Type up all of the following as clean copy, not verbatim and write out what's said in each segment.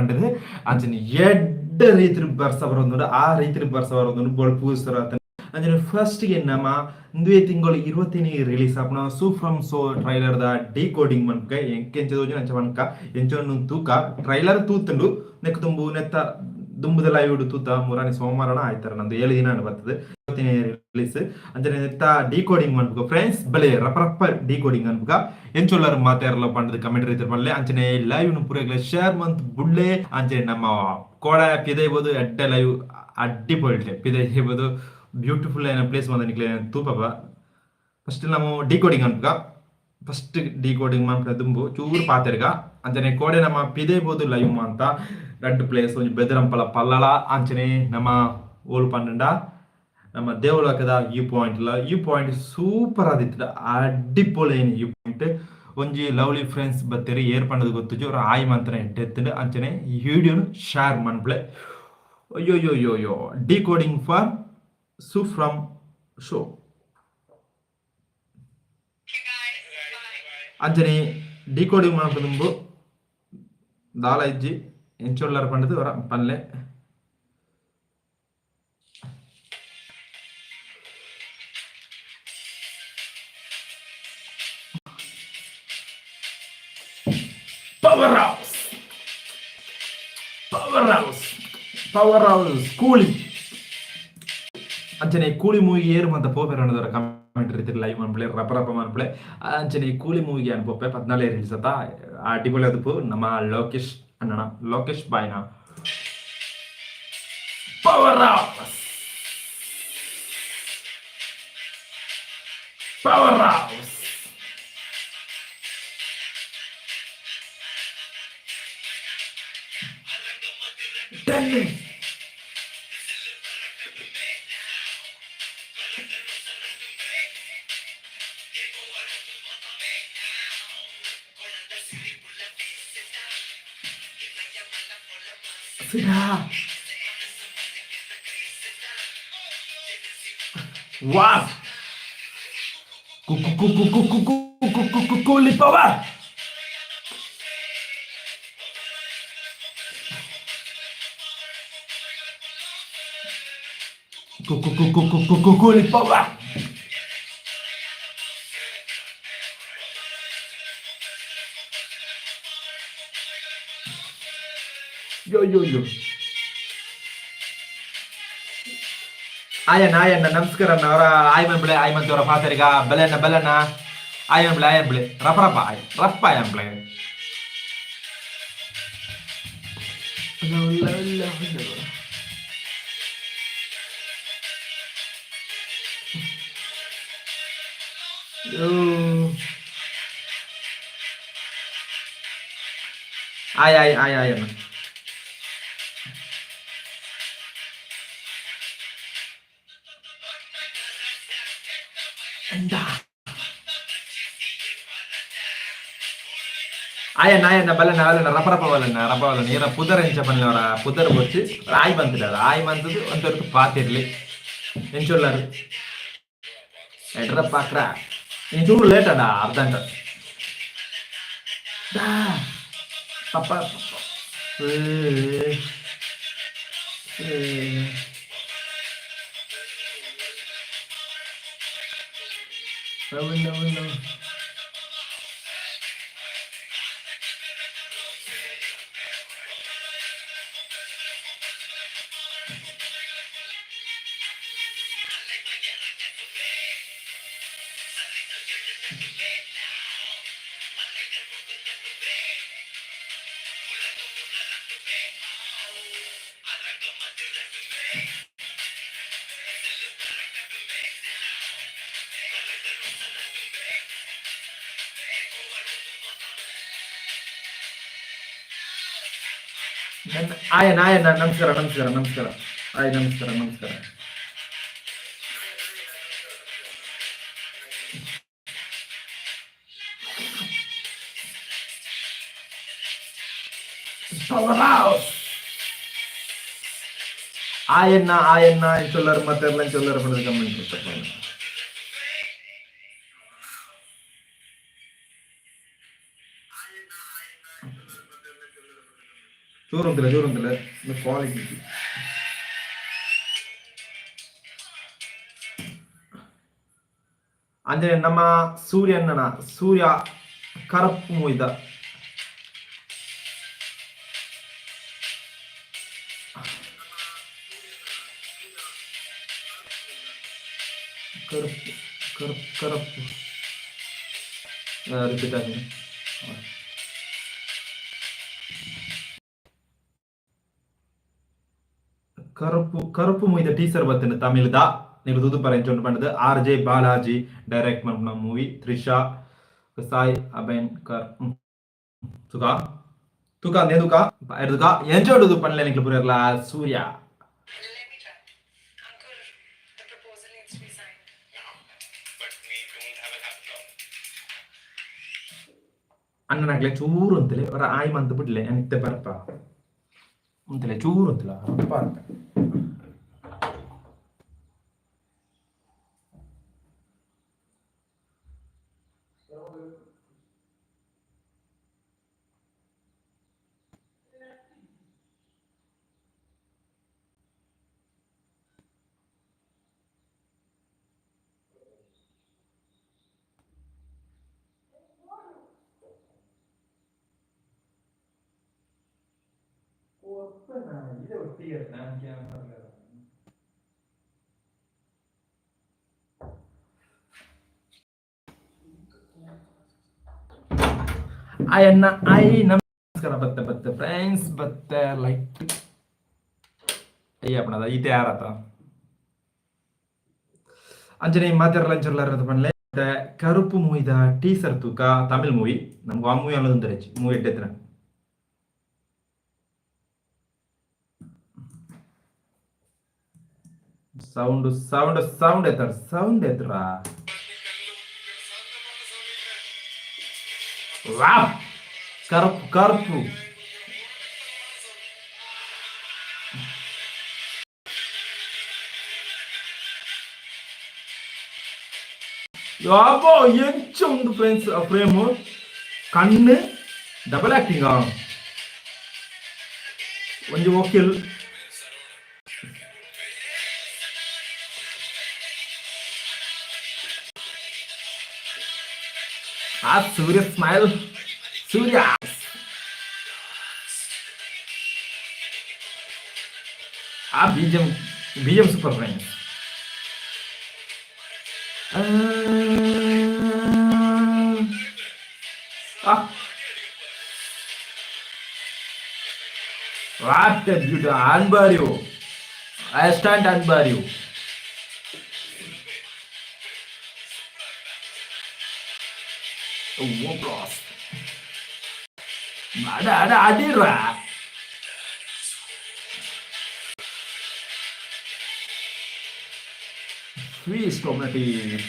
ಪಂಡದು ಅಂಚನೆ ಎಡ್ಡ ರೀತಿ ಬರ್ಸ ಬರೋದು ಆ ರೀತಿ ಬರ್ಸ ಬರೋದು ಬೊಳ್ಪೂಸ್ತರ ಅಂದ್ರೆ ಫಸ್ಟ್ ಗೆ ನಮ್ಮ ಇಂದು ತಿಂಗಳು 20 ರಿಲೀಸ್ ಆಪನ ಸೂ ಫ್ರಮ್ ಸೋ ಟ್ರೈಲರ್ ದ ಡಿಕೋಡಿಂಗ್ ಮನ್ಕ ಎಂಕೆಂಚದೋಜು ನಂಚ ಮನ್ಕ ಎಂಚೊಂದು ತೂಕ ಟ್ರೈಲರ್ ತೂತಂಡು ನೆಕ್ ತುಂಬು ನೆತ್ತ ದುಂಬುದ ಲೈವ್ ತೂತ ಮೂರನೇ ಸೋಮವಾರನ ಆಯ್ತಾರ ನಂದು 7 ದಿನ ಬರ್ತದೆ ರಿಲೀಸ್ ಅಂದ್ರೆ ನೆತ್ತ ಡಿಕೋಡಿಂಗ್ ಮನ್ಪುಗ ಫ್ರೆಂಡ್ಸ್ ಬಲೆ ರಪ್ಪ ಡಿಕೋಡಿಂಗ್ ಅನ್ಪುಗ ಎಂಚೊಲ್ಲರ್ ಮಾತಾರಲ್ಲ ಪಂಡದ ಕಮೆಂಟ್ ರೈತರ್ ಮಲ್ಲೆ ಅಂಚನೆ ಲೈವ್ ನು ಪೂರ ಶೇರ್ ಮಂತ್ ಬುಡ್ಲೆ ಅಂಚನೆ ನಮ್ಮ ಕೋಡ ಪಿದೈಬೋದು ಎಡ್ಡೆ ಲೈವ್ ಅಡ್ಡಿಪೊಳ್ಳೆ ಪಿದೈಬೋದು ಬ್ಯೂಟಿಫುಲ್ అయిన ಪ್ಲೇಸ್ ಬಂದ ನಿಕ್ಲೆ ತೂಪವ ಫಸ್ಟ್ ನಾವು ಡಿಕೋಡಿಂಗ್ ಅನ್ಪುಗ ಫಸ್ಟ್ ಡಿಕೋಡಿಂಗ್ ಮಾಡ್ಕ ದುಂಬು ಚೂರು ಪಾತೆರ್ಗ ಅಂಚನೆ ಕೋಡೆ ನಮ್ಮ ಪಿದೈಬೋದು ಲೈವ್ ಅಂತ ರೆಡ್ ಪ್ಲೇಸ್ ಒಂಜಿ ಬೆದರಂಪಲ ಪಲ್ಲಳ ಅಂಚನೆ ನಮ್ಮ ಓಲ್ ಪನ್ನಂಡ ನಮ್ಮ ದೇವಲೋಕದ ವ್ಯೂ ಪಾಯಿಂಟ್ ಸೂಪರ್ ಆದಿತ್ತ ಅಡ್ಡಿಪೊಳೆನ್ ವ್ಯೂ ಪಾಯಿಂಟ್ ಒಂಜಿ ಲವ್ಲಿ ಫ್ರೆಂಡ್ಸ್ ಬತ್ತೇರಿ ಏರ್ ಪಂಡದ ಗೊತ್ತುಜು ಅವ್ರ ಆಯ್ ಮಂತನ ಎಟ್ಟೆತ್ತಂಡು ಅಂಚನೆ ಈ ವಿಡಿಯೋನು ಶೇರ್ ಮನ್ಪ್ಲೆ ಅಯ್ಯೋ ಡಿಕೋಡಿಂಗ್ ಫಾರ್ ಸೂ ಫ್ರಮ್ ಶೋ ಅಂಚನೆ ಡಿಕೋಡಿಂಗ್ ಮಾಡ್ಕೊಂಡು ದಾಲ ಇಜ್ಜಿ ಎಂಚೊಲ್ಲರ್ ಪಂಡದು ಅವರ ಪಲ್ಲೆ ಪವರ್ ಹೌಸ್ ಕೂಲಿ ಅಂಚನೆ ಕೂಲಿ ಮೂವಿಗೆ ಏರು ಅಂತ ಪೋಪೆರ್ ಅನ್ನೋದರ ಕಮೆಂಟ್ ರೀತಿ ಲೈವ್ ಮನ್ಪ್ಲೆ ರಪ ಮನ್ಪ್ಲೆ ಅಂಚನೆ ಕೂಲಿ ಮೂವಿಗೆ ಅನ್ಪೋಪೆ 14 ರಿಲೀಸ್ ಅತ್ತ ಅಡಿಪೊಳಿ ಅದಪ್ಪು ನಮ್ಮ ಲೋಕೇಶ್ ಅಣ್ಣನ ಲೋಕೇಶ್ ಬಾಯ್ನ power house Wow! Kuli power! Kuli power! Yo. ಆಯಣ್ಣ ನಮಸ್ಕಾರ ಅವರ ಆಯ್ಮನ್ಬಿಳೆ ಆಯ್ಮಂತ ಅವರ ಪಾತರಿಗ ಬೆಲೆನ ಆಯನ್ಬಿಳೆ ರಪ್ಪ ಆಯನ್ಬಿಳೆ ಆಯಣ್ಣ ಆಯಣ್ಣ ಬಲ್ಲನ ರಪರಪ ನೀರ ಪುದರ್ ಎಂಚಪನಿ ಅವರ ಪುದರ್ ಬೊಚ್ಚಿ ಆಯ್ ಬಂತಿಲ್ಲ ಆಯ್ ಬಂತದ್ದು ಒಂದೊಂದು ಪಾತಿರ್ಲಿ ಎಂಚೊಲ್ಲರು ಎಡ್ರಪ್ಪ ಅಕ್ರ ಇಂಚೂರು ಲೇಟ್ ಅದ ಅರ್ಧ ಗಂಟೆ ಪಪ್ಪ No. ಆಯಣ್ಣ ನಮಸ್ಕಾರ ಆಯ್ ನಮಸ್ಕಾರ ಆಯಣ್ಣ ಚೊಲ್ಲರ್ ಮತ್ತೆ ಚೊಲ್ಲರ್ ಪಡೆದ ಕಮೆಂಟ್ ചോറുണ്ടല്ലേ ക്വാളിറ്റി ಅಂದ್ರೆ ನಮ್ಮ ಸೂರ್ಯಣ್ಣನ ಸೂರ್ಯ ಕರಪ್ಪು ಮುಯ್ದ ಕರಪ್ಪು ಕರಪ್ಪು ರಿಪೀಟ್ ಆಗಿ ಕರುಪ್ಪು ಮುಯ್ದ ಟೀಸರ್ ಬರ್ತೇನೆ ತಮಿಳ್ದ ನೀವು ದುದು ಪರಂಚೊಂಡು ಪಂಡದು RJ ಬಾಲಾಜಿ ಡೈರೆಕ್ಟ್ ಮಾಡ್ನ ಮೂವಿ ತ್ರಿಷಾ ಸಾಯಿ ಅಬೆನ್ಕರ್ ತುಕಾ ತುಕಾ ನೆದುಕಾ ಎದುಕಾ ಎಂಜೋಡುದು ಪನ್ಲೆ ನಿಕ್ಲು ಪುರರ್ಲ ಸೂರ್ಯ ಅಣ್ಣನಾಗ್ಲೆ ಚೂರು ಅಂತಲೇ ಅವರ ಆಯ್ ಮಂತ್ ಬಿಡ್ಲೆ ಎಂತೆ ಬರ್ಪ ಅಂತಲೇ ಚೂರು ಅಂತಲ್ಲ ಬರ್ಪ ಅಯ್ಯಣ್ಣ ನಮಸ್ಕಾರ ಬತ್ತೆ ಫ್ರೆಂಡ್ಸ್ ಬತ್ತೆ ಲೈಕ್ ಅಯ್ಯಪ್ಪನದ ಈತೆ ಯಾರತ್ತ ಅಂಜನೆ ಮಾತಾಡಲಂಚರ್ಲಾರದ ಪನ್ಲೆ ಕರುಪ್ಪು ಮೂವಿದ ಟೀಸರ್ ತೂಕ ತಮಿಳ್ ಮೂವಿ ನಮ್ಗೆ ಆ ಮೂವಿ ಅನ್ನೋದು ಮೂವಿ ಎಡ್ಡೆತ್ರ ಸೌಂಡ್ ಎತ್ತರ ವಾವ್ ಕರುಪ್ಪು ಯಾಪೋ ಎಂಚ ಉಂಡು ಫ್ರೆಂಡ್ಸ್ ಫ್ರೇಮು ಕಣ್ಣು ಡಬಲ್ ಆಕ್ಟಿಂಗ್ ಒಂಜಿ ಓಕೆಲ್ ಆ ಸೂರ್ಯ ಸ್ಮೈಲ್ ಸೂರ್ಯ ಆ ಬೀಜಂ super friends What a beauty! Unbury. I stand unbury. Oh, boss. Ada adira. Sweet community.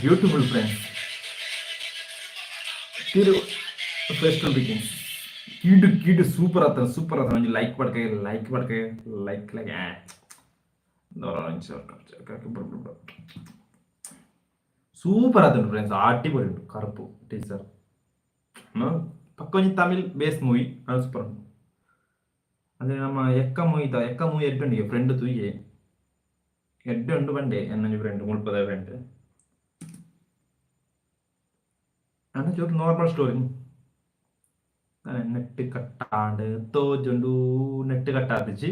Beautiful friends. Festival begins. Kid super atan like padke like super ಅದನ್ನು friends ಅಡ್ಡಿಪೊಳಿ ಉಂಟು Karuppu teaser ಪಕ್ಕೊಂಜಿ Tamil base movie ಅದು super ಉಂಟು ಅಂದ್ರೆ ನಮ್ಮ ಎಕ್ಕ movie ಎಡ್ಡುಂಡಿಗೆ friend ತೂಯೆ ಎಡ್ಡೆ ಉಂಡು ಬಂಡೆ ಎನ್ನೊಂಜಿ friend ಮುಳ್ಪದ friend ನನ್ನ ಚೂರು ನಾರ್ಮಲ್ ಸ್ಟೋರಿ ನೆಟ್ ಕಟ್ಟಾಂಡ್ ತೋಜುಂಡು ನೆಟ್ ಕಟ್ಟಾದಿಚ್ಚಿ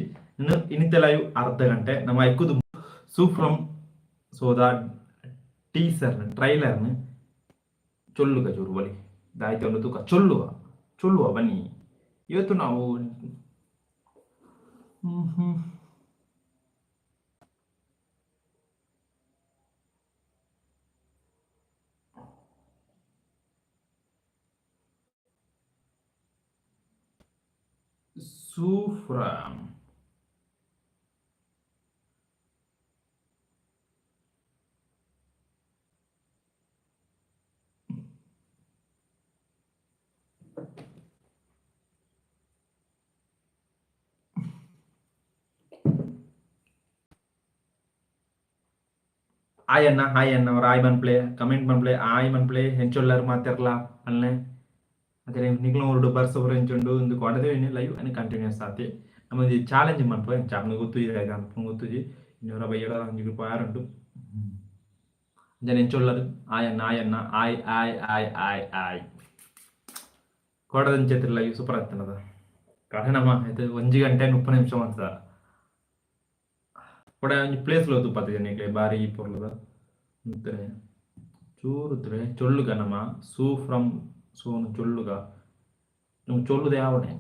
ಇನ್ನಿತ್ತೆ ಲೈವ್ ಅರ್ಧ ಗಂಟೆ ನಮ್ಮ ಎಕ್ಕುದು ಸೂಫ್ರಮ್ ಸೋದ ಟೀಸರ್ನ ಟ್ರೈಲರ್ನ ಚೊಲ್ಲುಗ ಚೂರು ಬಲಿ ದಾಯ್ತು ಒಂದು ತೂಕ ಚೊಲ್ಲುವ ಬನ್ನಿ ಇವತ್ತು ನಾವು ಸೂಫ್ರಮ್ ಆಯನ್ನ ಅವ್ರ ಆಯ್ ಮನ್ಪ್ಲೆ ಕಮೆಂಟ್ ಮನ್ಪ್ಲೆ ಆಯ್ ಮನ್ಪ್ಲೆ ಹೆಂಚೊಳ್ಳಾರು ಮಾತಾರಲ್ಲ ಅಲ್ಲೇ ಅದೇ ನಿಗ್ಲು ಒಂದು ಬರ್ಸೋರು ಹೆಂಚೊಂಡು ಒಂದು ಕೊಡದೆ ಲೈವ್ అని ಕಂಟಿನ್ಯೂಸ್ ಆತಿ ನಮ್ಮದು ಚಾಲೆಂಜ್ ಮನ್ಪ ಚಾಪ್ನ ಗೊತ್ತು ಇದೆ ಅನ್ಪ ಗೊತ್ತುಜಿ ಇನ್ನೂರ ಬೈಯಡ ಅಂಜಿಗೆ ಪಾರುಂಟು ಜನ ಹೆಂಚೊಳ್ಳಾರು ಆಯನ್ನ ಆಯ್ ಕೊಡದಂಚೆತ್ರ ಲೈವ್ ಸೂಪರ್ ಆಗ್ತನದ ಕಠಿಣಮ್ಮ ಇದು 1 ಗಂಟೆ 30 ನಿಮಿಷ ಅಂತ ಕೂಡ ಒಂದು ಪ್ಲೇಸ್లో ತುಪ್ಪತ್ತೆ ಜನಕ್ಕೆ ಬಾರಿ ಪೊರ್ಲದ ಮತ್ತೆ ಚೂರುತ್ರೆ ಚೊಳ್ಳುಗ ನಮ್ಮ ಸೂ ಫ್ರಮ್ ಸೋನು ಚೊಳ್ಳುಗ ನಮ್ಗೆ ಚೊಲ್ಲುದು ಯಾವಣೆ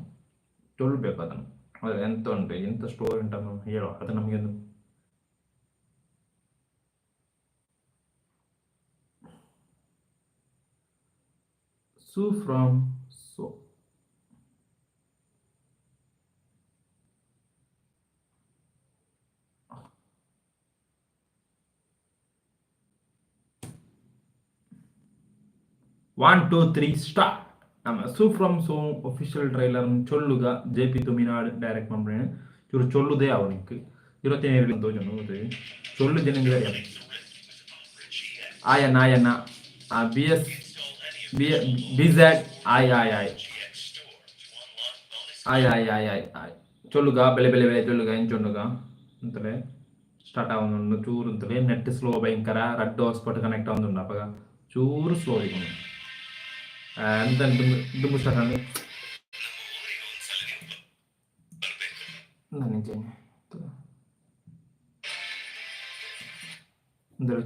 ಚೊಲ್ಲಬೇಕು ಅದನ್ನು ಅದು ಎಂತ ಉಂಟು ಎಂತ ಸ್ಟೋರಿ ಉಂಟು ಹೇಳೋ ಅದು ನಮಗೆ ಒಂದು ಸೂ ಫ್ರಮ್ ಸೋ 1 2 3 ಸ್ಟಾರ್ಟ್ ನಮ್ಮ Su from So official trailer ಚೊಲ್ಲುಗ JP ತುಮಿನಾಡ್ ಡೈರೆಕ್ಟ್ ಮಾಡ್ಬೇನೆ ಇವರು ಚೊಲ್ಲುದೇ ಅವನಿಗೆ 27 ತೋಜನು ಚೊಲ್ಲು ಜನಂದ್ರೆ ಆಯನ್ನ BS BZ ಆಯ್ ಚೊಲ್ಲುಗ ಬೆಳೆ ಚೊಲ್ಲುಗ ಎಂಚೊಂಡುಗ ಅಂತಲೇ ಸ್ಟಾರ್ಟ್ ಆവുന്നുണ്ട് ಚೂರು ಅಂತಲೇ ನೆಟ್ ಸ್ಲೋ ಭಯಂಕರ ರೆಡ್ ಹಾಟ್ಸ್ಪಾಟ್ ಕನೆಕ್ಟ್ ಆവുന്നുണ്ട് ಅವಾಗ ಚೂರು ಸ್ಲೋ ಆಗಿದೆ ಅಂತ ದುಂಬು ಸ್ಟಾರ್ಟ್ ಆಗಿ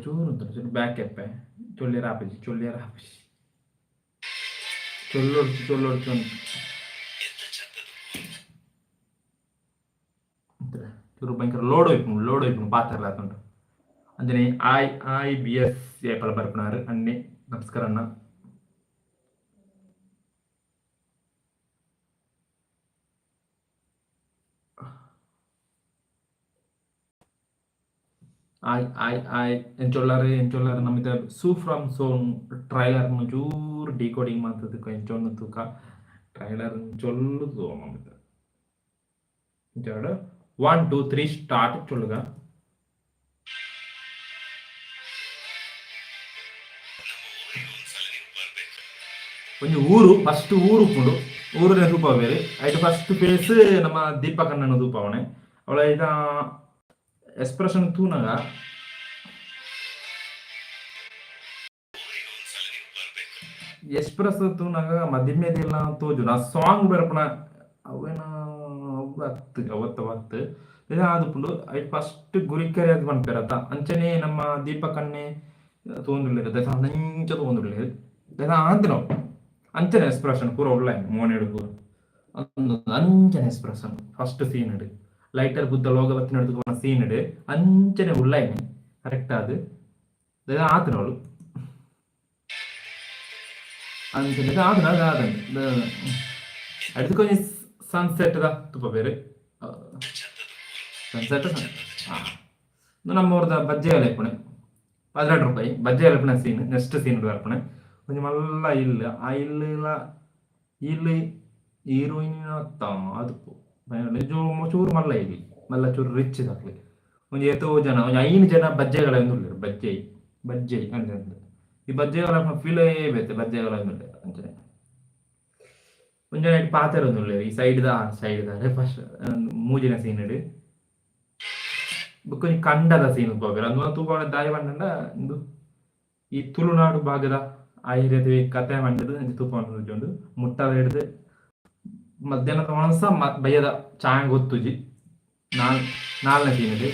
ಚೂರು ಬ್ಯಾಕ್ ಎಪ್ಪೆ ಚೊಳ್ಳಿಯರ ಹಾಪಿಸಿ ಚೊಲ್ಲೊಡ್ಚು ಚೂರು ಭಯಂಕರ ಲೋಡ್ ಹೋಯ್ಪುಂಡು ಪಾತ್ರಲ್ಲ ಆತುಂಟು ಅಂಜನೆ ಆಯ್ BS ಏಪಲ ಬರ್ಪುನಾರು ಅನ್ನೆ ನಮಸ್ಕಾರ ಅಣ್ಣ ಆಯ್ ಎಂಚೊಳ್ಳಾರು ನಮ್ಮಿದ ಸೂ ಫ್ರಮ್ ಸೋನ್ ಟ್ರೈಲರ್ ಚೂರು ಡಿಕೋಡಿಂಗ್ ಮಾಡ್ತದಕ್ಕೆ ಎಂಚೊಣ್ಣು ತೂಕ ಟ್ರೈಲರ್ ಚೊಲ್ಲು ನಮ್ಮಿದ 1 2 3 ಸ್ಟಾರ್ಟ್ ಚೊಲ್ಲುಗ ಒಂದು ಫಸ್ಟ್ ಊರು ಉಪ್ಪುಂಡು ಊರಿನ ರೂಪ ಬೇರೆ ಆಯ್ತು ಫಸ್ಟ್ ಫೇಸ್ ನಮ್ಮ ದೀಪಕಣ್ಣನ ರೂಪ ಅವನೇ ಅವಳ ಈಗ ಎಕ್ಸ್ಪ್ರೆಷನ್ ತೂನಾಗ ಎಕ್ಸ್ಪ್ರೆಸ್ ತೂನಾಗ ಮಧ್ಯಮೇದೆಲ್ಲ ತೋಜು ನಾ ಸಾಂಗ್ ಬರ್ಪಣ ಅವೇನ ಅವತ್ತು ಆದುಪುಂಡು ಐಟ್ ಫಸ್ಟ್ ಗುರಿಕರಿ ಅದು ಮನ್ಪೇರತ್ತ ಅಂಚನೆ ನಮ್ಮ ದೀಪಕಣ್ಣೆ ತೋಂದುಳ್ಳಿರುತ್ತೆ ಅಂಚ ತೋಂದುಳ್ಳಿ ಆಂತಿನೋ ಅಂಚನೆ ಎಕ್ಸ್ಪ್ರೆಷನ್ ಪೂರ ಉಳ್ಳಾಯ್ ಮೋನೆಡು ಪೂರ ಅಂಚನೆ ಎಕ್ಸ್ಪ್ರೆಷನ್ ಫಸ್ಟ್ ಸೀನ್ ಇಡು ಲೈಟರ್ ಬುದ್ಧ ಲೋಗ ಬತ್ತಿನ எடுத்துக்கோன ಸೀನ್ ಇಡು ಅಂಚನೆ ಉಳ್ಳಾಯ್ ಕರೆಕ್ಟ್ ಅದು ಆತನವಳು ಅಂಚನೆ ಆತನ അടുത്ത് கொஞ்சம் ಸನ್ಸೆಟ್ ತುಪ್ಪ ಬೇರೆ ಸನ್ಸೆಟ್ ನಮ್ಮವ್ರದ ಬಜ್ಜೆ ಎಲೆಪಣೆ 18 ರೂಪಾಯಿ ಬಜ್ಜೆ ಎಲೆಪಣೆ ಸೀನ್ ನೆಕ್ಸ್ಟ್ ಸೀನ್ ಬರ್ಪಣೆ கொஞ்சம் ಮಲ್ಲ ಇಲ್ಲಿ ಹೀರೋಯಿನ್ ಅದು ಚೂರು ಮಲ್ಲ ಇಲ್ಲಿ ಮಲ್ಲ ಚೂರು ರಿಚ್ ಹಾಕ್ಲಿ ಒಂದು ಎಷ್ಟೋ ಜನ ಒಂದು 5 ಜನ ಬಜ್ಜೆಗಳ ಬಜ್ಜೆ ಅಂದ್ರೆ ಈ ಬಜ್ಜೆಗಳ ಫೀಲೇ ಬೇಕು ಬಜ್ಜೆಗಳ ಅಂಚನೆ கொஞ்சம் பார்த்துருந்துள்ள ಈ ಸೈಡ್ ಫಸ್ಟ್ ಮೂಜಿನ ಸೀನ್ ಇಡು கொஞ்சம் ಕಂಡದ ಸೀನ್ ಹೋಗ್ಯಾರ ಅದು ತೂಪ ದಾಯ ಬಂಡ ಇಂದು ಈ ತುಳುನಾಡು ಭಾಗದ ಆಯುರ್ವೇದ ಕತೆ ಮಂಡದು ತೂಪ ಹೊಂಡು ಮುಟ್ಟದ ಹಿಡಿದು ಮಧ್ಯಾಹ್ನದ ಮನಸ್ಸ ಬಯ್ಯದ ಚಾಂಗ್ ಗೊತ್ತುಜಿ ನಾಲ್ನೇ ಸೀನ್ ಇಡು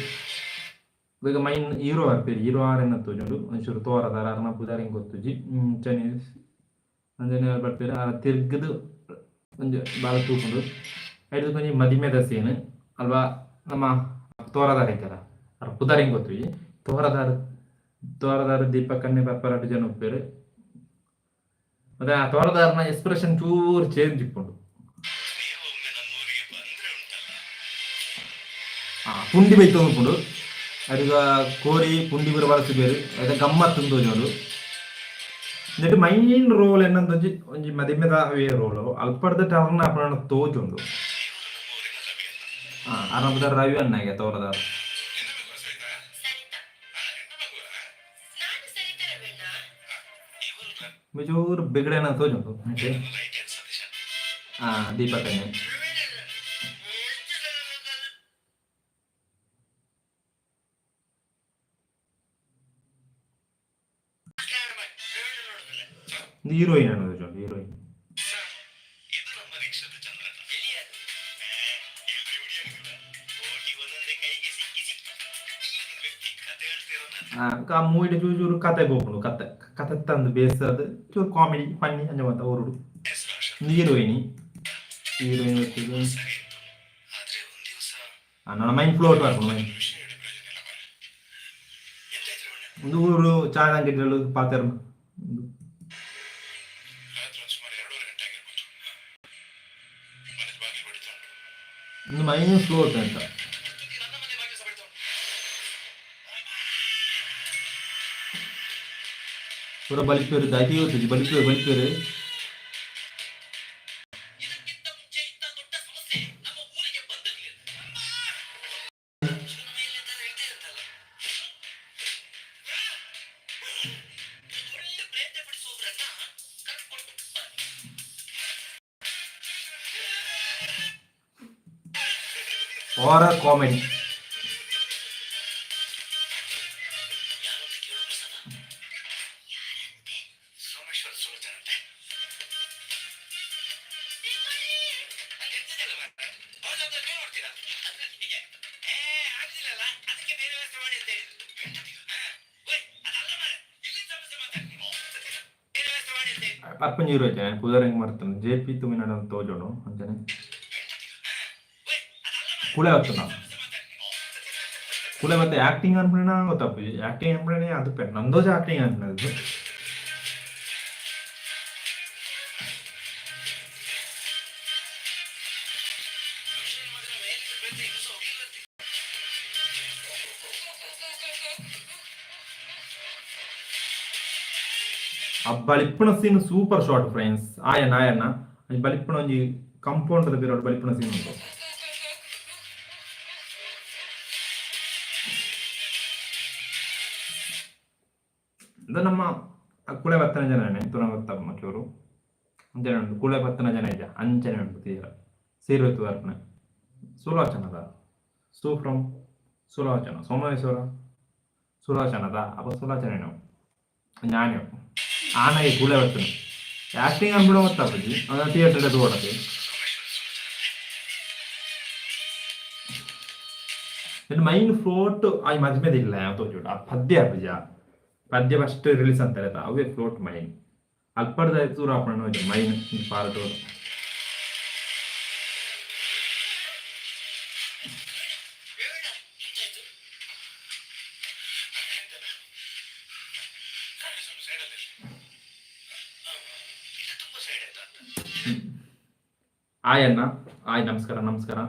ಈಗ ಮೈನ್ ಹೀರೋ ಬರ್ತೀರಿ ಹೀರೋ ಆರೆನ್ನ ತೋಜುಂಡು ಒಂಚೂರು ತೋರದಾರ ಅರ್ನ ಪುದಾರ ಹಿಂಗೆ ಗೊತ್ತುಜಿ ಚೈನೀಸ್ ಅಂಜನೆ ಬರ್ತೀರಿ ತಿರ್ಗದು கொஞ்சம் ಬಾಳ ತೂಕೊಂಡು ಐದು ಕೊಂಚ ಮದಿಮೆದ ಸೀನ್ ಅಲ್ವಾ ನಮ್ಮ ತೋರದಾರ ಐತಾರ ಅವ್ರ ಪುದಾರ ಹಿಂಗೆ ಗೊತ್ತು ತೋರದಾರ ದೀಪಕಣ್ಣೆ ಪಪ್ಪರಾಟು ಜನ ಒಪ್ಪೇರು ಮತ್ತೆ ಆ ತೋರದಾರನ ಎಕ್ಸ್ಪ್ರೆಷನ್ ಚೂರು ಚೇಂಜ್ ಇಟ್ಕೊಂಡು ಪುಂಡಿ ಬೈ ತೊಗೊಂಡು ಅದೀಗ ಕೋರಿ ಪುಂಡಿ ಬರ ಬಳಸಿ ಬೇರೆ ಅದ ಗಮ್ಮತ್ತು ತೋಜೋದು എന്നിട്ട് മൈൻ റോൾ എന്നൊന്ന് ಒಂಜಿ ಮದಿಮೆದ ಅವೇ ರೋಲು ಅಲ್ಪಡ್ದ ಟರ್ನ್ ಅಪಣ ತೋಜುಂಡು ಅರಬದ ರವಿ ಅಣ್ಣಗೆ ತೋರದ मी जोर बिगड़े तो जो दीपक ने ഹീറോയിൻ ആണ് ചോദിച്ചോ ഹീറോയിൻ ಮೂವಿಡೆ ಚೂರು ಚೂರು ಕತೆ ಬೋಪುಂಡು ಕತೆ ಕತೆ ತಂದು ಬೇಸದು ಚೂರು ಕಾಮಿಡಿ ಫನ್ನಿ ಅಂಜ ಮಾತ ಓರುಡು ಹೀರೋಯಿನಿ ಹೀರೋಯಿನ್ వచ్చేది ನನ್ನ ಮೈಂಡ್ ಫ್ಲೋಟ್ ಬರ್ಕೊಂಡು ಮೈಂಡ್ ಒಂದು ಊರು ಚಾದಂಗಿಡ್ರಲು ಪಾತೆರ್ ಒಂದು ಮೈಂಡ್ ಫ್ಲೋಟ್ ಅಂತ पूरा बलिपेर दायती होती बलिपेर horror comedy ಅಪ್ಪನ ಹೀರೋ ಐತೆ ಪೂಜಾರ ಹೆಂಗ್ ಮಾಡ್ತಾನೆ JP ತುಮಿನಾಡ ಅಂತ ತೋಜೋಣ ಅಂತಾನೆ ಕುಳೆ ಹೊತ್ತನ ಕುಳೆ ಮತ್ತೆ ಆಕ್ಟಿಂಗ್ ಅನ್ಬಿಡೋಣ ಗೊತ್ತಪ್ಪ ಆಕ್ಟಿಂಗ್ ಅನ್ಬಿಡೋಣ ಅದು ನಂದೋಜ ಆಕ್ಟಿಂಗ್ ಅನ್ಬಿಡೋದು ಆ ಬಲಿಪ್ಪಣ ಸೀನ್ ಸೂಪರ್ ಶಾರ್ಟ್ ಫ್ರೆಂಡ್ಸ್ ಆಯನ ಬಲಿಪ್ಪಣ ಒಂಜಿ ಕಂಪೌಂಡ್ ಬೇರೆ ಬಲಿಪ್ಪಣ ಸೀನ್ ಉಂಟು ಇದು ನಮ್ಮ ಕುಳೆ ಬತ್ತನ ಜನನೇ ತುನ ಗೊತ್ತ ಮಕ್ಕಳು ಅಂಜನೆ ಉಂಟು ಕುಳೆ ಬತ್ತನ ಜನ ಇದ್ದ ಅಂಚನೆ ಉಂಟು ತೀರ ಸೇರುತ್ತು ಅರ್ಪಣೆ ಸುಲೋಚನದ ಸೂ ಫ್ರಮ್ ಸುಲೋಚನ ಸೋಮೇಶ್ವರ ಸುಲೋಚನದ ಅಪ್ಪ ಸುಲೋಚನೆ ನಾವು ഞാനോ ആനയെ കൂടെ വെക്കണം ആക്ടിങ് അൻപിടം ಗೊತ್ತಾ ಬಜ್ಜಿ ಅದ ಥಿಯೇಟರ್ ಅದು ಓಡಕ್ಕೆ ನನ್ನ ಮೈನ್ ಫ್ಲೋಟ್ ಆ ಮಧ್ಯದಲ್ಲಿ ಯಾವ ತೋಜೋಡ ಆ ಪದ್ಯ ಬಜ್ಜ ಪದ್ಯ ಫಸ್ಟ್ ರಿಲೀಸ್ ಅಂತಾರೆ ಅವೇ ಫ್ಲೋಟ್ ಮೈನ್ ಅಲ್ಪರ್ದ ಚೂರು ಹಾಕೋಣ ಮೈನ್ ಪಾರ್ಟ್ ಆಯಣ್ಣ ಆಯ್ ನಮಸ್ಕಾರ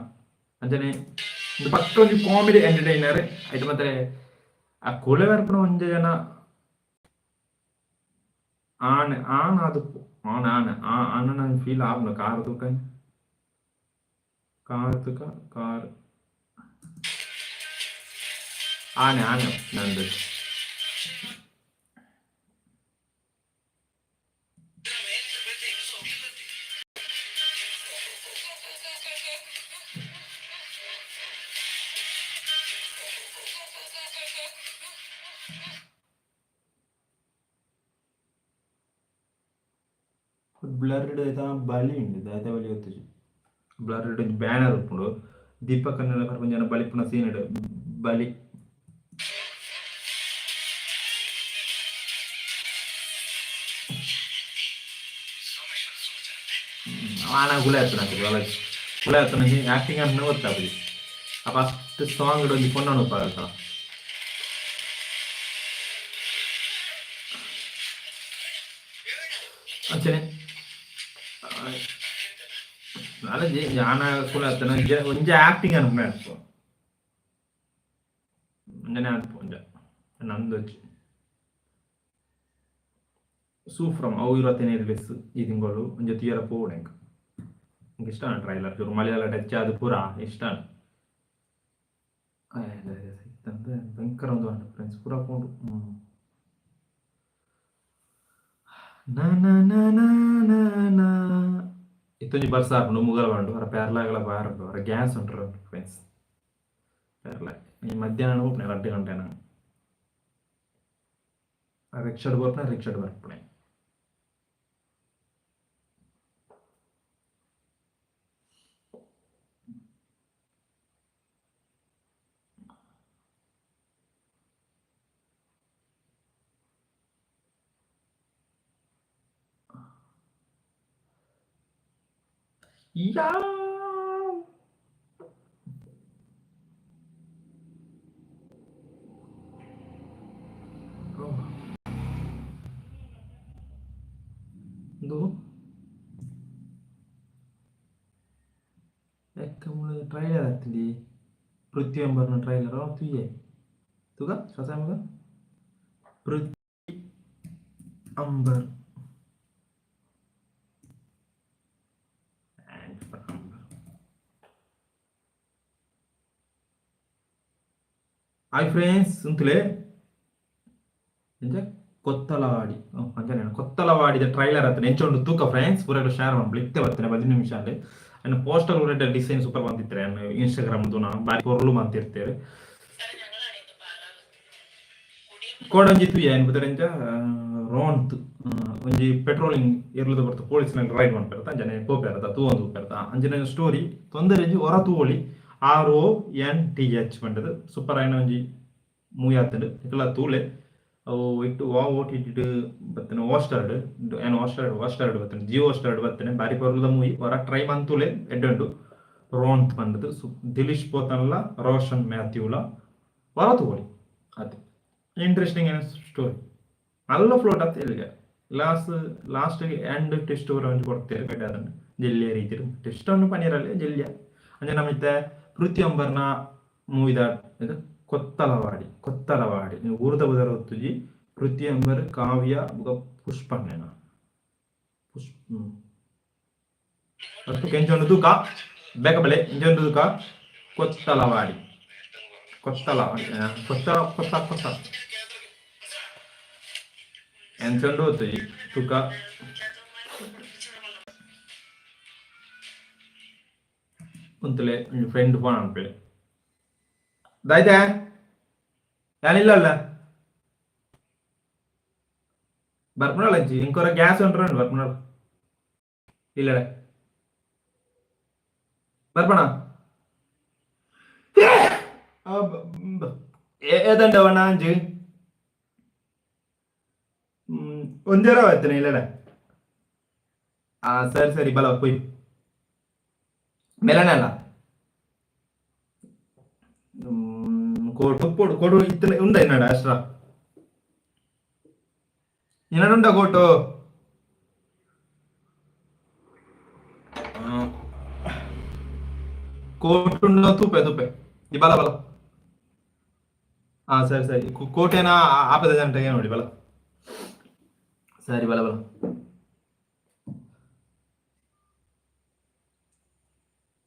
ಅಂಜನೆ ಒಂದು ಪಕ್ಕ ಒಂದು ಕಾಮಿಡಿ ಎಂಟರ್ಟೈನರ್ ಆಯ್ತು ಮತ್ತೆ ಆ ಕೊಲೆ ಬರ್ಪಣ ಒಂಜ ಜನ ಆನ ಅದು ಆನ ಫೀಲ್ ಆಗ ಕಾರ್ ತೂಕ ಕಾರ್ ಆನೆ ನಂದು ಬ್ಲರ್ಡ್ ಆಯ್ತಾ ಬಲಿ ಉಂಟು ಆಯ್ತಾ ಬಲಿ ಗೊತ್ತು ಬ್ಲರ್ಡ್ ಬ್ಯಾನರ್ ಉಂಟು ದೀಪಕ್ ಕನ್ನೆಲ್ಲ ಕರ್ಕೊಂಡು ಜನ ಬಲಿಪುನ ಸೀನ್ ಇಡು ಬಲಿ ಆನ ಗುಳೆ ಹತ್ತನ ಆಕ್ಟಿಂಗ್ ಅಂತ ಗೊತ್ತಾಗ್ತದೆ ಆ ಫಸ್ಟ್ ಸಾಂಗ್ ಇಡೋ ಕೊಂಡನು ಉಪ್ಪಾಗತ್ತ ಅಂಚನೆ ಅಲ್ಲ ಜಾನ ಕೂಡ ಒಂಜ ಆಕ್ಟಿಂಗ್ ಅನ್ಕೊಂಡೆ ಅನ್ಕೋ ಅಂಜನೆ ಅನ್ಪು ಒಂಜ ನಂದು ಸೂಫ್ರಮ್ ಅವು 25 ರಿಲೀಸ್ ಈ ತಿಂಗಳು ಒಂಜ ತೀರ ಪೋಡೆ ನಂಗೆ ಇಷ್ಟ ಟ್ರೈಲರ್ ಚೂರು ಮಲಯಾಳ ಟಚ್ ಅದು ಪೂರ ಇಷ್ಟ ಭಯಂಕರ ಒಂದು ಫ್ರೆಂಡ್ಸ್ ಪೂರ ಪೋಂಡು Na na na na na na. Itu ಬರ್ಸ ಹಾಕೊಂಡು ಮುಗಲ್ ಬಂಡು ಅವರ ಪೇರ್ಲಾಗಲ ಬಾರದು ಅವರ ಗ್ಯಾಸ್ ಉಂಟು ಫ್ರೆಂಡ್ಸ್ ಪೇರ್ಲ ಈ ಮಧ್ಯಾಹ್ನ ಹೋಗ್ನೆ 2 ಗಂಟೆ ನಾನು ರಿಕ್ಷಾಡ್ ಬರ್ಪಣೆ ಯಾ ಇದು ಟ್ರೈಲರ್ ಆಗ್ತಿದೆ ಪೃಥ್ವಿ ಎಂಬರ್ನ ಟ್ರೈಲರ್ ತುಯ್ಯೆ ತುಗ ಸಸಾಮಗ ಪೃಥ್ವಿ ಅಂಬರ್ ಹಾಯ್ ಫ್ರೆಂಡ್ಸ್ ಅಂತಲೇ ಕೊತ್ತಲವಾಡಿ ಅಂಜನೇನ ಕೊತ್ತಲವಾಡಿದ ಟ್ರೈಲರ್ ಅಂತ ನೆಂಚೊಂಡು ತೂಕ ಫ್ರೆಂಡ್ಸ್ ಪೂರ ಶೇರ್ ಮಾಡ್ಲಿಕ್ಕೆ ಬರ್ತೇನೆ 10 ನಿಮಿಷ ಅಲ್ಲಿ ಅನ್ನು ಪೋಸ್ಟರ್ ಊರಿನ ಡಿಸೈನ್ ಸೂಪರ್ ಬಂದಿರ್ತಾರೆ ಇನ್ಸ್ಟಾಗ್ರಾಮ್ದು ನಾನು ಬಾರಿ ಪೊರ್ಲು ಮಾಡ್ತಿರ್ತೇವೆ ಕೋಡಂಜಿತ್ತು ಏನು ಬದರಂಜ ರೋಂತ್ ಒಂಜಿ ಪೆಟ್ರೋಲಿಂಗ್ ಇರ್ಲದ ಬರ್ತ ಪೊಲೀಸ್ನಾಗ ರೈಡ್ ಮಾಡ್ತಾರತ್ತ ಅಂಜನೆ ಪೋಪೇರತ ತೂವೊಂದು ಉಪ್ಪೇರತ ಅಂಜನೆ ಸ್ಟೋರಿ ತೊಂದರೆಂಜಿ ಹೊರ ತೂವೊಲಿ RONTH ಪಂಡದು ಸೂಪರ್ ಆಯ್ನ ಒಂಜಿ ಮೂವಿ ಆತಂಡು ಇಕಲ ತೂಲೆ ಅವು ಇಟ್ಟು ಓಟಿಟ್ಟು ಬರ್ತೇನೆ ಹೋಸ್ಟಾರ್ಡ್ ಏನು ಹೋಸ್ಟಾರ್ಡ್ ಬರ್ತೇನೆ ಜಿಯೋ ಹೋಸ್ಟಾರ್ಡ್ ಬರ್ತೇನೆ ಬಾರಿ ಪರ್ಲದ ಮೂವಿ ಹೊರ ಟ್ರೈ ಮಂತೂಲೆ ಎಡ್ಡುಂಡು ರೋಂತ್ ಬಂದದ್ದು ದಿಲೀಶ್ ಪೋತನ್ಲ ರೋಷನ್ ಮ್ಯಾಥ್ಯೂಲ ಹೊರ ತೂವೊಲಿ ಅದು ಇಂಟ್ರೆಸ್ಟಿಂಗ್ ಏನು ಸ್ಟೋರಿ നല്ല ಫ್ಲೋಟ್ ಆಗ್ತಾ ಇಲ್ಲಿಗೆ ಲಾಸ್ಟ್ಗೆ ಎಂಡ್ ಟೆಸ್ಟ್ ಒಂದು ಕೊಡ್ತೇವೆ ಕಡೆ ಅದನ್ನು ಜಲ್ಲಿಯ ರೀತಿ ಟೆಸ್ಟ್ ಅನ್ನು ಪನೀರಲ್ಲಿ ಜಲ್ಲಿಯ ಅಂದ್ರೆ ನಮಗೆ ಪೃಥ್ವಿ ಅಂಬರ್ನ ಮೂವಿದ ಇದು ಕೊತ್ತಲವಾಡಿ ನೀವು ಊರ್ದ ಬದರ ಹೊತ್ತುಜಿ ಪೃಥ್ವಿ ಅಂಬರ್ ಕಾವ್ಯ ಪುಷ್ಪಣ್ಣನ ಅಷ್ಟು ಕೆಂಚೊಂದು ತೂಕ ಬೇಕಬಲೆ ಇಂಚೊಂದು ತೂಕ ಕೊತ್ತಲವಾಡಿ ಕೊತ್ತ ಎಂಚೊಂಡು ಹೋಗ್ತದೆ ತೂಕ ಕುಂತಲೆ ಫ್ರೆಂಡ್ ಫೋನ್ ಅನ್ಪೇಳಿ ದಾಯ್ತಾ ಯಾನಿಲ್ಲ ಅಲ್ಲ ಬರ್ಪಣಲ್ಲ ಅಂಚಿ ಇಂಕೊರ ಗ್ಯಾಸ್ ಉಂಟ್ರ ಬರ್ಪಣ ಇಲ್ಲ ಬರ್ಪಣ ഏതാണ്ടവണ അഞ്ച് ഒന്നര എത്തണ ഇല്ലടേ ആ സരി ബല പോയി മെലനല്ല ಕೊಡು ಇತ್ತನೆ ಉಂಡ ಇನ್ನಡ ಅಷ್ಟ್ರ ಇನ್ನಡುಂಡ ಕೋಟು ಕೋಟುಂಡ ತುಪ್ಪೆ ಈ ಬಲ ಹಾ ಸರಿ ಕೋಟೆನ ಆಪದ ಗಂಟೆಗೆ ನೋಡಿ ಬಲ ಸರಿ ಬಲ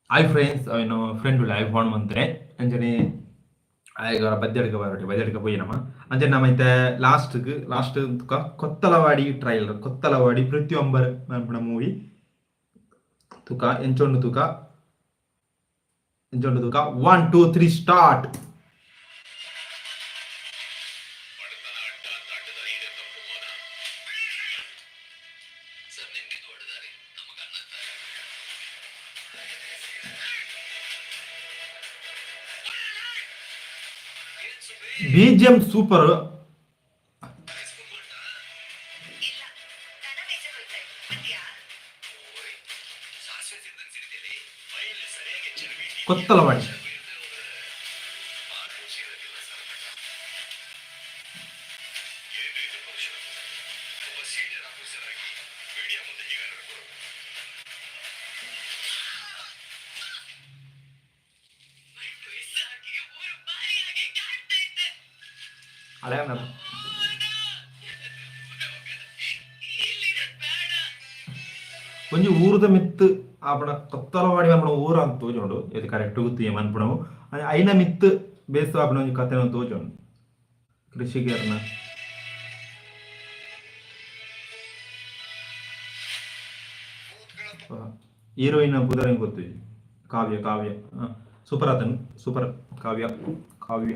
ಹಾಯ್ ಫ್ರೆಂಡ್ಸ್ ಅವನು ಫ್ರೆಂಡ್ ಲೈವ್ ಫೋನ್ ಮಂತ್ರೆ ಅಂಜನೆ ಆಯ್ಗ ಬದ್ದೆಡ್ಕ போய் நம்ம ಅಂಜನೆ ನಮ್ಮ ಐತೆ ಲಾಸ್ಟ್ ಕೊತ್ತಲವಾಡಿ ಟ್ರೈಲರ್ ಕೊತ್ತಲವಾಡಿ ಪೃಥ್ವಿ ಅಂಬರ್ ಮನ್ಪುನ ಮೂವಿ ತುಕ ಎಂಚೊಂಡು ತುಕ 1 2 3 ಸ್ಟಾರ್ಟ್ BGM ಸೂಪರ್ ಕೊತ್ತಲವಾಡಿ ಒಂಜಿ ಊರದ ಮಿತ್ತು ಆಪಣ ಕೊತ್ತಲವಾಡಿ ಮನ್ಪುಣ ಊರ ಅಂತ ತೋಜೋಂಡು ಇದು ಕರೆಕ್ಟ್ ಗೊತ್ತಿಯ ಮನ್ಪುಣವು ಐನ ಮಿತ್ತು ಬೇಸು ಆಪಣ ಒಂಜಿ ಕಥೆನ ತೋಜೋಂಡು ಕೃಷಿಕರ್ನ ಹೀರೋಯಿನ್ ಪುದರ್ ಗೊತ್ತು ಕಾವ್ಯ ಕಾವ್ಯ ಸೂಪರ್ ಆತನು ಸೂಪರ್ ಕಾವ್ಯ ಕಾವ್ಯ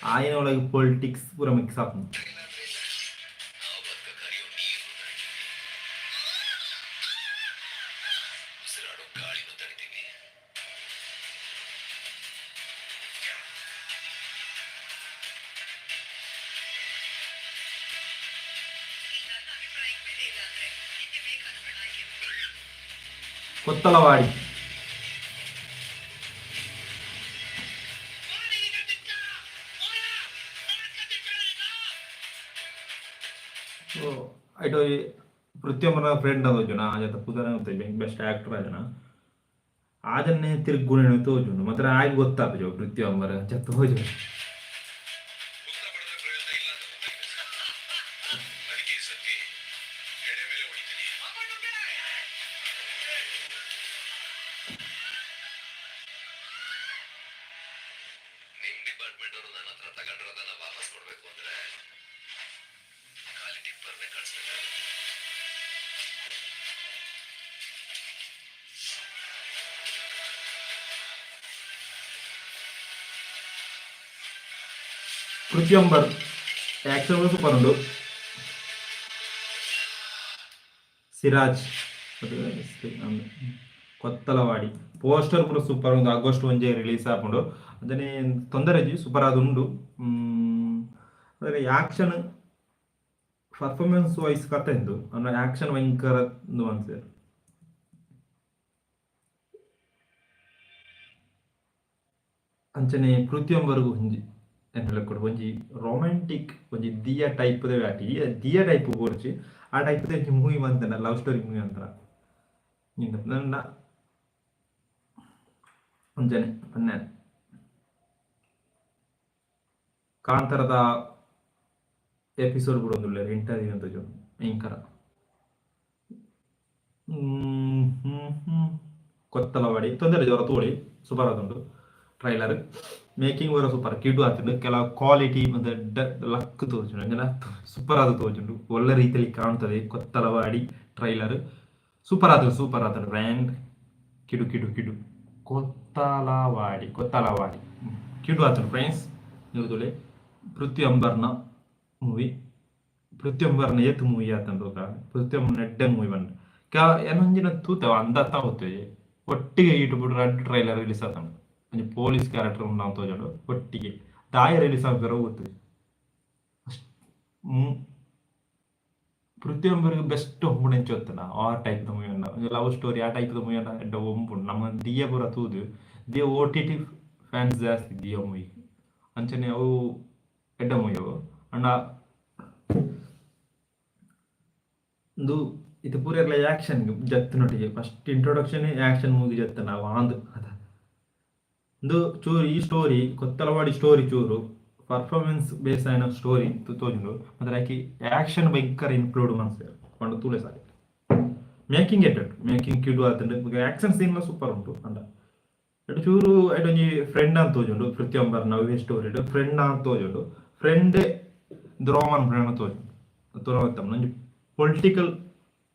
ಆಯ್ನ ಒಳಗೆ ಪೊಲಿಟಿಕ್ಸ್ ಪೂರ ಮಿಕ್ಸ್ ಆತ కొత్తలవాడి ಐಟೋ ಪ್ರತಿಯೊಬ್ಬರ ಫ್ರೆಂಡ್ ಅದೋಜುನ ಆಜ ತಪ್ಪುದಾರ ಬೆಸ್ಟ್ ಆಕ್ಟರ್ ಆಜನ ಆಜನ್ನೇ ತಿರುಗಿ ಗುಣ ತೋಜುಂಡು ಮಾತ್ರ ಆಗಿ ಗೊತ್ತಾಗ್ತದೆ ಪ್ರತಿಯೊಬ್ಬರ ಜತ್ತು ಹೋಜು ప్రతియొంబర్ యాక్షన్ కూడా సూపర్ ఉండు సిరాజ్ కొత్తలవాడి పోస్టర్ కూడా సూపర్ ఉంది ಆಗಸ್ಟ್ 1 ರಿಲೀಸ್ ಆಪುಂಡು ಅದನ್ನೇ ತೊಂದರೆ ಸೂಪರ್ ಅದು ಉಂಡು ಅದರ ಆಕ್ಷನ್ ಪರ್ಫಾರ್ಮೆನ್ಸ್ ವೈಸ್ ಕತೆ ಎಂದು ಅಂದ್ರೆ ಆಕ್ಷನ್ ಭಯಂಕರ ಅನ್ಸೆ ಅಂಚನೆ ಪ್ರತಿಯೊಂಬರಿಗೂ ಹುಂಜಿ ಕೂಡ ಒಂಜಿ ರೊಮ್ಯಾಂಟಿಕ್ ಒಂಜಿ ದಿಯಾ ಟೈಪ್ ವ್ಯಾಟಿ ದಿಯಾ ಟೈಪ್ ಬೋರ್ಚಿ ಆ ಟೈಪ್ ಮೂವಿ ಬಂತನ ಲವ್ ಸ್ಟೋರಿ ಮೂವಿ ಅಂತಾರ ನನ್ನ ಅಂಜನೆ ಪನ್ನೆ ಕಾಂತಾರದ ಎಪಿಸೋಡ್ ಕೂಡ ಒಂದು ಇಂಟರ್ವ್ಯೂ ಅಂತ ಭಯಂಕರ ಕೊತ್ತಲವಾಡಿ ತೊಂದರೆ ಜೋರ ತೋಳಿ ಸೂಪರ್ ಆದುಂಟು ಟ್ರೈಲರ್ ಮೇಕಿಂಗ್ ವರ ಸೂಪರ್ ಕಿಡು ಆತುಂಡು ಕೆಲವು ಕ್ವಾಲಿಟಿ ಮತ್ತೆ ಲಕ್ ತೋಜುಂಡು ಅಂಜನ ಸೂಪರ್ ಆದ ತೋಜುಂಡು ಒಳ್ಳೆ ರೀತಿಯಲ್ಲಿ ಕಾಣ್ತದೆ Kothalavadi trailer super ಆತುಂಡು brand ಕಿಡು ಕಿಡು ಕಿಡು Kothalavadi ಕಿಡು ಆತುಂಡು friends ನೀವು ಪ್ರತಿಯೊಂಬರ್ನ ಮೂವಿ ಪ್ರತಿಯೊಂಬರ್ನ ಏತ್ ಮೂವಿ ಆತಂಡು ಪ್ರತಿಯೊಬ್ಬ ನೆಡ್ಡೆ ಮೂವಿ ಬಂದು ಏನೊಂಜಿನ ತೂತವ ಅಂದತ್ತ ಹೋಗ್ತೇವೆ ಒಟ್ಟಿಗೆ ಇಟ್ಬಿಟ್ಟು ರೆಡ್ ಟ್ರೈಲರ್ ರಿಲೀಸ್ ಆತಂಡು ಒಂದು ಪೊಲೀಸ್ ಕ್ಯಾರೆಕ್ಟರ್ ನಾವು ತೋಜಂಡು ಒಟ್ಟಿಗೆ ದಾಯ ರಿಲೀಸ್ ಆಗ್ತಾರ ಹೋಗ್ತದೆ ಪ್ರತಿಯೊಬ್ಬರಿಗೂ ಬೆಸ್ಟ್ ಒಂಬುಣೆಂಚು ಹೊತ್ತನ ಆ ಟೈಪ್ ಮೂವಿ ಅನ್ನ ಒಂದು ಲವ್ ಸ್ಟೋರಿ ಆ ಟೈಪ್ ಮೂವಿ ಅನ್ನ ಎಡ್ಡ ಒಂಬುಂಡು ನಮ್ಮ ದಿಯ ಪೂರ ತೂದು ದಿಯ OTT ಫ್ಯಾನ್ಸ್ ಜಾಸ್ತಿ ದಿಯ ಮೂವಿ ಅಂಚನೆ ಅವು ಎಡ್ಡ ಮೂವಿ ಅವು ಅಂಡ ಒಂದು ಇದು ಪೂರ ಎಲ್ಲ ಆಕ್ಷನ್ ಜತ್ತಿನೊಟ್ಟಿಗೆ ಫಸ್ಟ್ ಇಂಟ್ರೊಡಕ್ಷನ್ ಆಕ್ಷನ್ ಮೂವಿ ಜತ್ತ ನಾವು ಆಂದು ಅದ ಒಂದು ಚೂರು ಈ ಸ್ಟೋರಿ ಕೊತ್ತಲವಾಡಿ ಸ್ಟೋರಿ ಚೂರು ಪರ್ಫಾರ್ಮೆನ್ಸ್ ಬೇಸ್ ಆಯ್ನ ಸ್ಟೋರಿ ತೋಜುಂಡು ಮತ್ತೆ ಆಕಿ ಆಕ್ಷನ್ ಭಯಂಕರ ಇನ್ಕ್ಲೂಡ್ ಮನ್ಸೆ ಪಂಡು ತೂಲೆ ಸಾರಿ ಮೇಕಿಂಗ್ ಕಿಡು ಆತಂಡು ಆಕ್ಷನ್ ಸೀನ್ ಸೂಪರ್ ಉಂಟು ಅಂಡ ಎಡು ಚೂರು ಎಡೊಂಜಿ ಫ್ರೆಂಡ್ ಅಂತ ತೋಜುಂಡು ಪ್ರತಿಯೊಬ್ಬರ ನವ್ಯ ಸ್ಟೋರಿ ಫ್ರೆಂಡ್ ಅಂತ ತೋಜುಂಡು ಫ್ರೆಂಡ್ ದ್ರೋಮನ್ ಫ್ರೆಂಡ್ ತೋಜುಂಡು ತೋರವತ್ತಮ್ಮ ನಂಜಿ ಪೊಲಿಟಿಕಲ್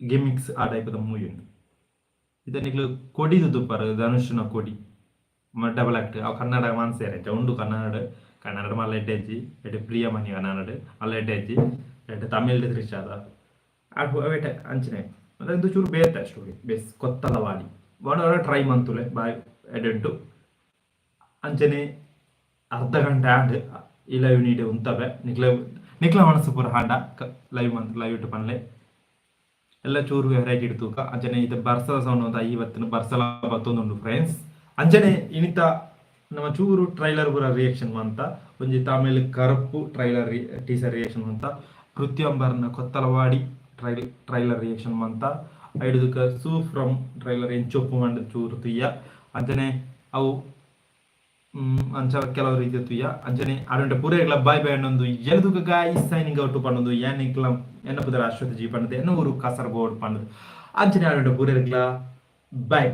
ಗಿಮಿಕ್ಸ್ ಆ ಟೈಪದ ಮೂವಿ ಉಂಟು ಇದನ್ನಿಗ್ಲು ಕೊಡಿದು ತುಪ್ಪರು ಧನುಷ್ನ ಕೊಡಿ ಡಬಲ್ ಆಕ್ಟ್ ಅವು ಕನ್ನಡ ಮಾನ್ಸೇರೆ ಉಂಡು ಕನ್ನಡ ಮಲ್ಲ ಎಡ್ಡೆಜ್ಜಿ ಎಡ್ಡೆ ಪ್ರಿಯಮಣಿ ಕನ್ನಡ ಅಲ್ಲ ಎಡ್ಡೆಜ್ಜಿ ಎಡ್ಡೆ ತಮಿಳ್ ದೃಶ್ಯ ಅದ ಅವೇಟ ಅಂಚನೆ ಅಂದ್ರೆ ಇದು ಚೂರು ಬೇತೆ ಸ್ಟೋರಿ ಬೇಸ್ ಕೊತ್ತಲವಾಡಿ ಒಡ ಟ್ರೈ ಮಂತುಲೆ ಬಾಯ್ ಎಡ್ಡೆಂಟು ಅಂಚನೆ ಅರ್ಧ ಗಂಟೆ ಆಡ್ ಈ ಲೈವ್ ನೀಡಿ ಉಂತವೆ ನಿಕ್ಲ ಮನಸ್ಸು ಪೂರ ಹಾಂಡ ಲೈವ್ ಇಟ್ಟು ಪನ್ಲೆ ಎಲ್ಲ ಚೂರು ವೆರೈಟಿ ಇಡ್ತೂಕ ಅಂಚನೆ ಇದು ಬರ್ಸಲ ಸೌಂಡ್ ಅಂತ ಇವತ್ತಿನ ಬರ್ಸಲ ಬತ್ತೊಂದುಂಡು ಫ್ರೆಂಡ್ಸ್ ಅಂಚನೆ ಇನಿತ ನಮ್ಮ ಚೂರು ಟ್ರೈಲರ್ ಪೂರ ರಿಯಾಕ್ಷನ್ ಅಂತ ಒಂಜಿ ತಮಿಳ್ ಕರಪ್ಪು ಟ್ರೈಲರ್ ಟೀಸರ್ ರಿಯಾಕ್ಷನ್ ಅಂತ ಪ್ರತಿಯೊಬ್ಬರನ್ನ ಕೊತ್ತಲವಾಡಿ ಟ್ರೈಲರ್ ರಿಯಾಕ್ಷನ್ ಅಂತ ಐಡುದಕ್ಕ ಸೂ ಫ್ರಮ್ ಟ್ರೈಲರ್ ಎಂಚೊಪ್ಪು ಮಂಡ ಚೂರು ತುಯ್ಯ ಅಂಚನೆ ಅವು ಅಂಚ ಕೆಲವು ರೀತಿಯ ತುಯ್ಯ ಅಂಚನೆ ಅಡುಂಟ ಪೂರೆಗ್ಲ ಬಾಯ್ ಅನ್ನೊಂದು ಎಲ್ದುಗ ಗಾಯಿ ಸೈನಿಂಗ್ ಔಟ್ ಪಣ್ಣದು ಏನಿಕ್ಲ ಎನ್ನ ಪುದರ ಅಶ್ವಥ್ ಜಿ ಪಣ್ಣದು ಎನ್ನ ಊರು ಕಾಸರಗೋಡು ಪಣ್ಣದು ಅಂಚನೆ ಅಡುಂಟ ಪೂರೆಗ್ಲ ಬಾಯ್